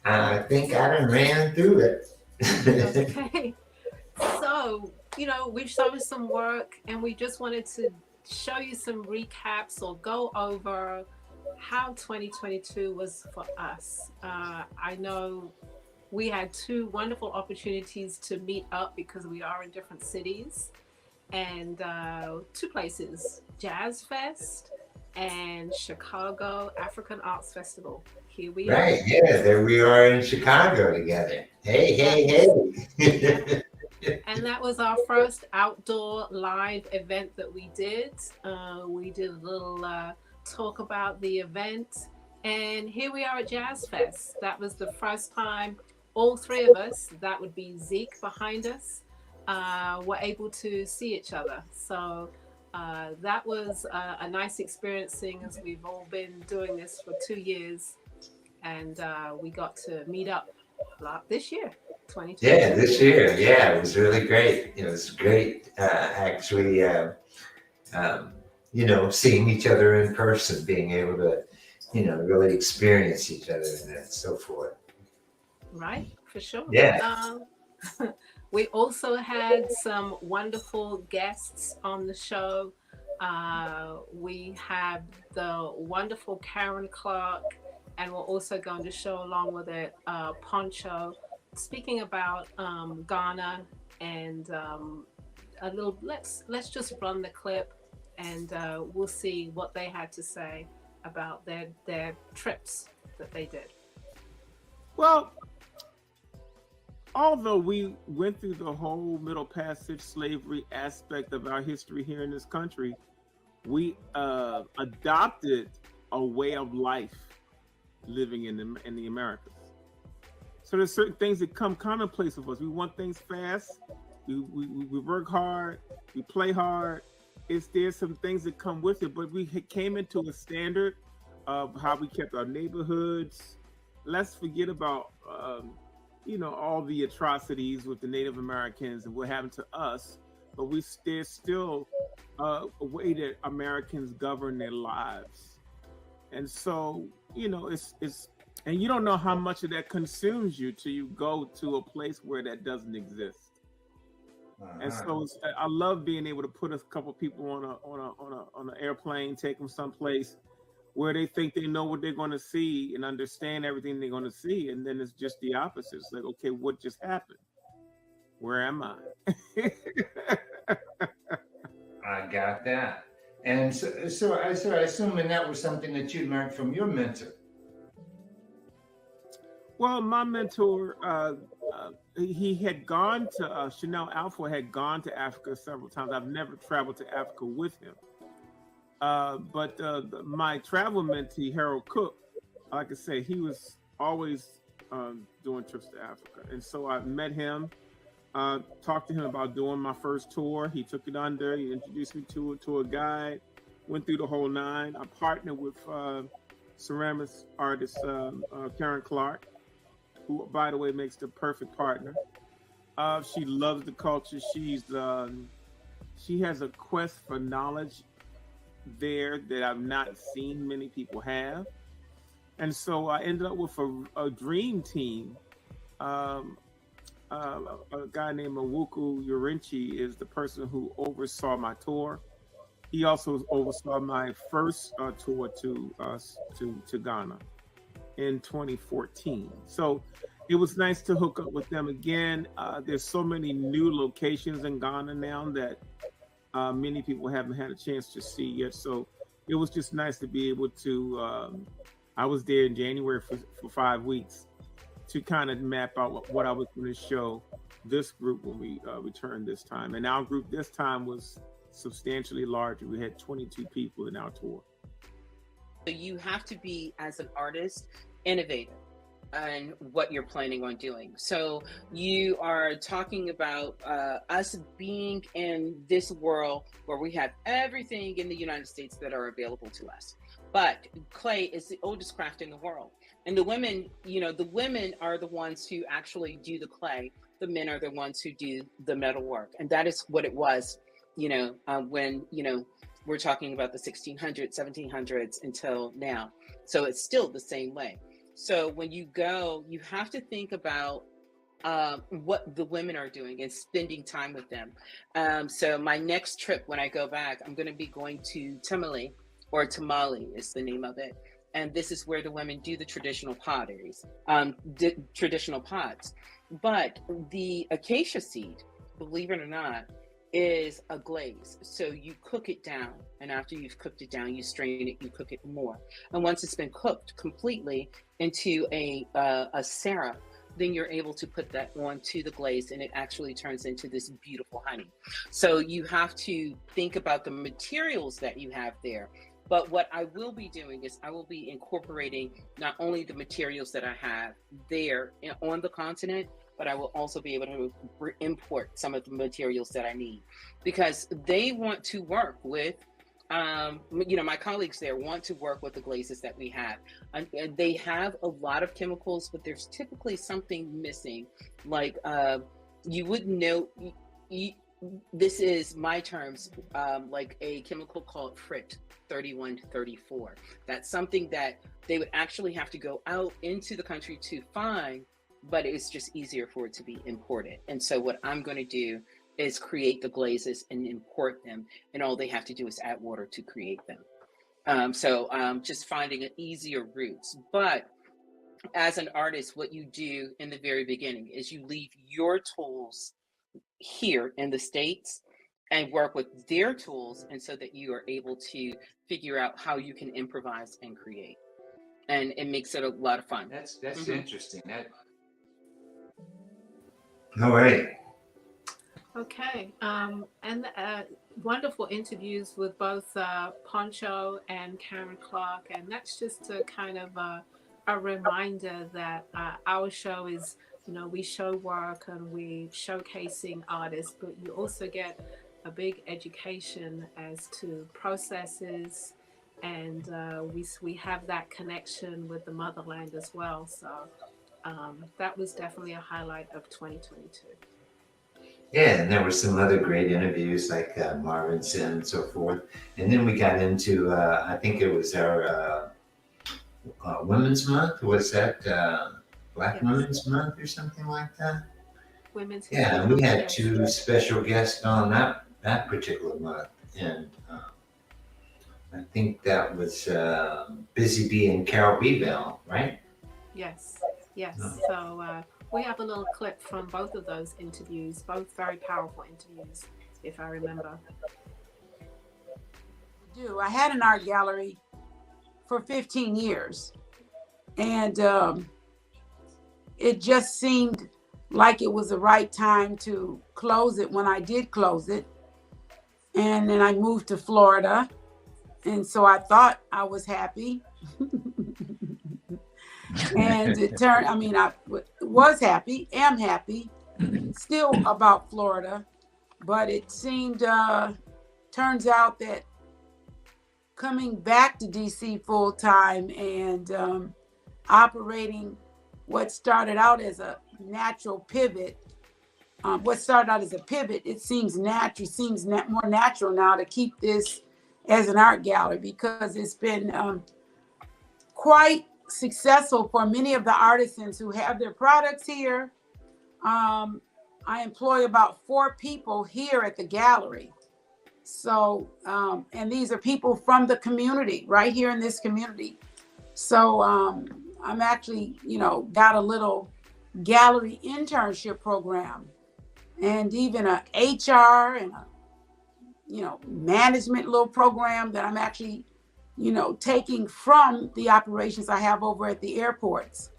I think I done ran through it. Okay. So, we've shown some work, and we just wanted to show you some recaps or go over how 2022 was for us. I know we had 2 wonderful opportunities to meet up because we are in different cities, and 2 places, Jazz Fest and Chicago African Arts Festival. Here we are. Right, yeah, there we are in Chicago together. Hey. And that was our first outdoor live event that we did. We did a little talk about the event. And here we are at Jazz Fest. That was the first time all 3 of us, that would be Zeke behind us, were able to see each other. So that was a nice experience, seeing as we've all been doing this for 2 years. And we got to meet up this year, 2020. Yeah, this year. Yeah, it was really great. It was great, actually, seeing each other in person, being able to, really experience each other and so forth. Right, for sure. Yeah. We also had some wonderful guests on the show. We have the wonderful Karen Clark, and we're also going to show along with it Poncho, speaking about Ghana, and a little. Let's just run the clip, and we'll see what they had to say about their trips that they did. Well, although we went through the whole Middle Passage slavery aspect of our history here in this country, we adopted a way of life living in the Americas. So there's certain things that come commonplace with us. We want things fast. We work hard. We play hard. There's some things that come with it, but we came into a standard of how we kept our neighborhoods. Let's forget about all the atrocities with the Native Americans and what happened to us, but there's still a way that Americans govern their lives. And so, it's and you don't know how much of that consumes you till you go to a place where that doesn't exist. And so I love being able to put a couple people on an airplane, take them someplace where they think they know what they're going to see and understand everything they're going to see, and then it's just the opposite. It's like, okay, what just happened? Where am I? I got that. And so I assume that was something that you learned from your mentor. Well, my mentor, he had gone to Chanel Alpha had gone to Africa several times. I've never traveled to Africa with him. But my travel mentee, Harold Cook, like I say, he was always doing trips to Africa. And so I met him, talked to him about doing my first tour. He took it under. He introduced me to a guide. Went through the whole nine. I partnered with ceramics artist Karen Clark, who, by the way, makes the perfect partner. She loves the culture. She has a quest for knowledge there that I've not seen many people have. And so I ended up with a dream team. A guy named Nwuku Urenchi is the person who oversaw my tour. He also oversaw my first tour to Ghana in 2014. So it was nice to hook up with them again. There's so many new locations in Ghana now that many people haven't had a chance to see yet. So it was just nice to be able to, I was there in January for 5 weeks to kind of map out what I was going to show this group when we returned this time. And our group this time was substantially larger. We had 22 people in our tour. So you have to be, as an artist, innovative in what you're planning on doing. So you are talking about us being in this world where we have everything in the United States that are available to us. But clay is the oldest craft in the world. And the women, the women are the ones who actually do the clay. The men are the ones who do the metal work. And that is what it was, when, we're talking about the 1600s, 1700s until now. So it's still the same way. So when you go, you have to think about what the women are doing and spending time with them. So my next trip, when I go back, I'm going to be going to Tamale, or Tamale is the name of it. And this is where the women do the traditional potteries, traditional pots. But the acacia seed, believe it or not, is a glaze. So you cook it down, and after you've cooked it down, you strain it, you cook it more. And once it's been cooked completely into a syrup, then you're able to put that onto the glaze, and it actually turns into this beautiful honey. So you have to think about the materials that you have there. But what I will be doing is I will be incorporating not only the materials that I have there on the continent, but I will also be able to import some of the materials that I need, because they want to work with, my colleagues there want to work with the glazes that we have. And they have a lot of chemicals, but there's typically something missing. Like you wouldn't know, this is my terms, like a chemical called Frit 3134. That's something that they would actually have to go out into the country to find, but it's just easier for it to be imported. And so what I'm going to do is create the glazes and import them, and all they have to do is add water to create them. So just finding an easier routes. But as an artist, what you do in the very beginning is you leave your tools here in the States and work with their tools, and so that you are able to figure out how you can improvise and create. And it makes it a lot of fun. That's interesting. All right. Okay, and wonderful interviews with both Poncho and Karen Clark, and that's just a kind of a reminder that our show is, we show work and we showcasing artists, but you also get a big education as to processes, and we have that connection with the motherland as well. So that was definitely a highlight of 2022. Yeah, and there were some other great interviews like Marvin Sin and so forth. And then we got into, I think it was our Women's Month. Was that Black Women's Month or something like that? Women's Yeah, and we had two special guests on that particular month. And I think that was Busy Bee and Carol B. Bell, right? Yes. So we have a little clip from both of those interviews, both very powerful interviews, if I remember. I had an art gallery for 15 years, and it just seemed like it was the right time to close it when I did close it. And then I moved to Florida, and so I thought I was happy. And it turned, I was happy, am happy, still about Florida, but it seemed, turns out that coming back to DC full time and operating what started out as a natural pivot, it seems natural, more natural now to keep this as an art gallery, because it's been quite successful for many of the artisans who have their products here. I employ about 4 people here at the gallery. So, and these are people from the community, right here in this community. So I'm actually, got a little gallery internship program, and even a HR and a, management little program that I'm actually, taking from the operations I have over at the airports.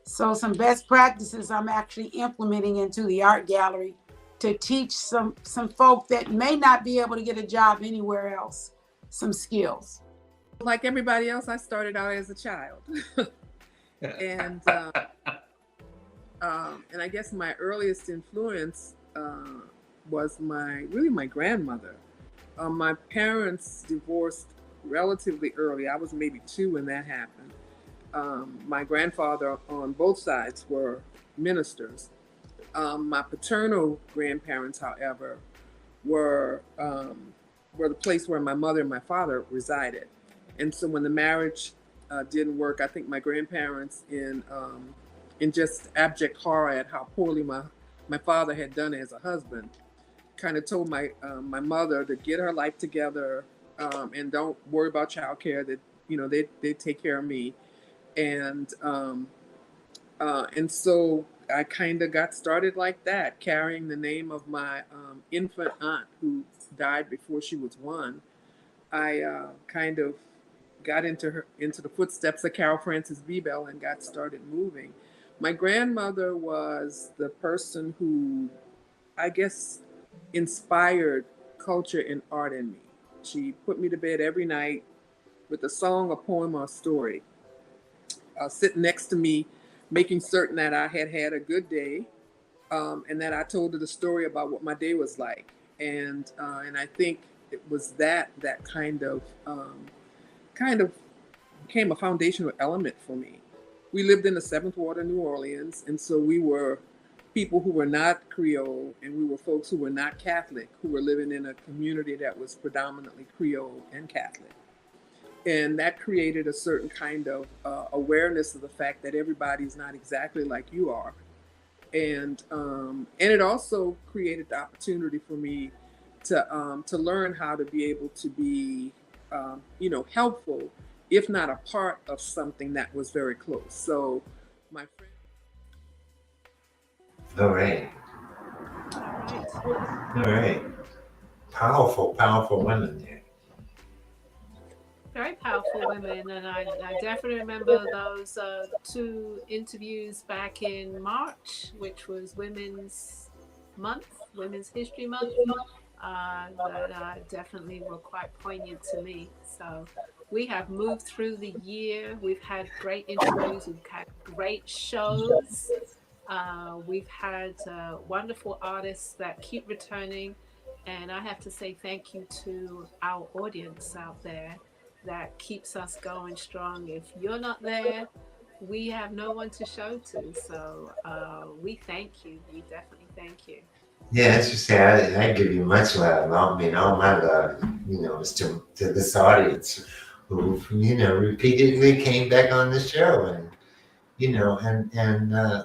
So some best practices I'm actually implementing into the art gallery to teach some folk that may not be able to get a job anywhere else some skills. Like everybody else, I started out as a child. And I guess my earliest influence was my grandmother. My parents divorced relatively early. I was maybe 2 when that happened. My grandfather on both sides were ministers. My paternal grandparents, however, were the place where my mother and my father resided. And so when the marriage didn't work, I think my grandparents, in just abject horror at how poorly my father had done as a husband, kind of told my mother to get her life together and don't worry about childcare. That they take care of me, and so I kind of got started like that, carrying the name of my infant aunt who died before she was 1. I kind of got into the footsteps of Carol Francis Bebel and got started moving. My grandmother was the person who, I guess, inspired culture and art in me. She put me to bed every night with a song, a poem, or a story, sitting next to me, making certain that I had had a good day, and that I told her the story about what my day was like. And I think it was that kind of became a foundational element for me. We lived in the 7th Ward of New Orleans, and so we were people who were not Creole, and we were folks who were not Catholic, who were living in a community that was predominantly Creole and Catholic. And that created a certain kind of awareness of the fact that everybody's not exactly like you are. And it also created the opportunity for me to learn how to be able to be, helpful, if not a part of something that was very close. So my friend. All right. All right. Powerful, powerful women there. Very powerful women, and I definitely remember those 2 interviews back in March, which was Women's History Month, that definitely were quite poignant to me. So we have moved through the year. We've had great interviews. We've had great shows. We've had wonderful artists that keep returning. And I have to say thank you to our audience out there that keeps us going strong. If you're not there, we have no one to show to. So we thank you. We definitely thank you. Yeah, as you say, I give you much love. I mean, all my love, is to this audience who, repeatedly came back on the show, and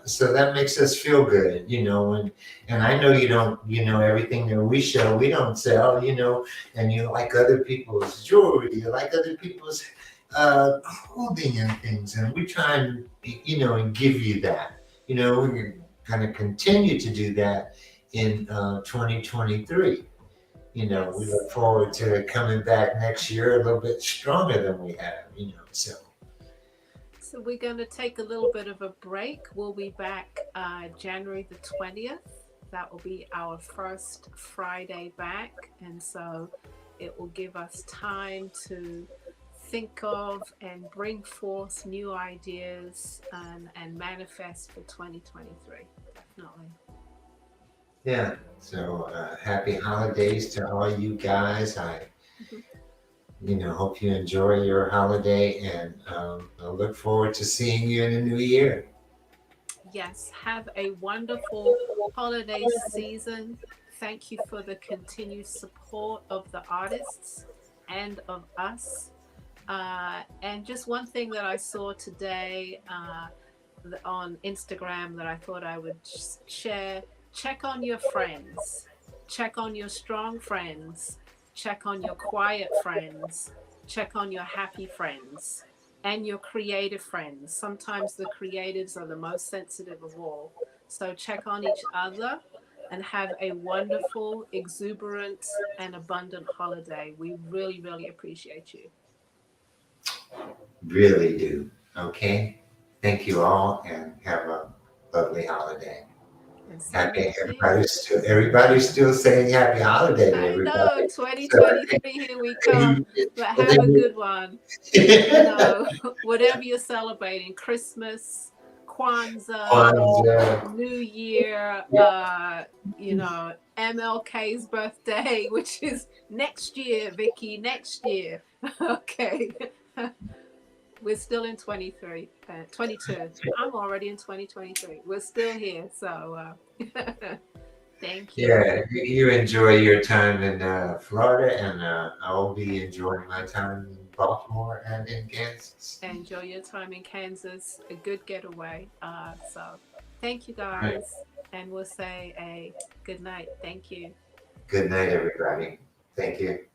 so that makes us feel good, and I know you don't, everything that we show, we don't sell, and you like other people's jewelry, you like other people's clothing and things, and we try and, and give you that, we're going to continue to do that in 2023. We look forward to coming back next year a little bit stronger than we have, So we're going to take a little bit of a break. We'll be back January the 20th. That will be our first Friday back. And so it will give us time to think of and bring forth new ideas and manifest for 2023. Definitely. Yeah. So happy holidays to all you guys. I hope you enjoy your holiday, and I look forward to seeing you in the new year. Yes, have a wonderful holiday season. Thank you for the continued support of the artists and of us. And just one thing that I saw today on Instagram that I thought I would share: check on your friends, check on your strong friends, check on your quiet friends, check on your happy friends, and your creative friends. Sometimes the creatives are the most sensitive of all. So check on each other and have a wonderful, exuberant, and abundant holiday. We really, really appreciate you. Really do. Okay. Thank you all, and have a lovely holiday. And same Happy. to you. Everybody's still saying happy holiday to I know, everybody. 2023, here we come. But have a good one. Whatever you're celebrating, Christmas, Kwanzaa, Kwanzaa. New Year, MLK's birthday, which is next year, Vicky, next year. Okay. We're still in 22. I'm already in 2023. We're still here. So thank you. Yeah, you enjoy your time in Florida, and I'll be enjoying my time in Baltimore and in Kansas. Enjoy your time in Kansas. A good getaway. So thank you guys. Right. And we'll say a good night. Thank you. Good night, everybody. Thank you.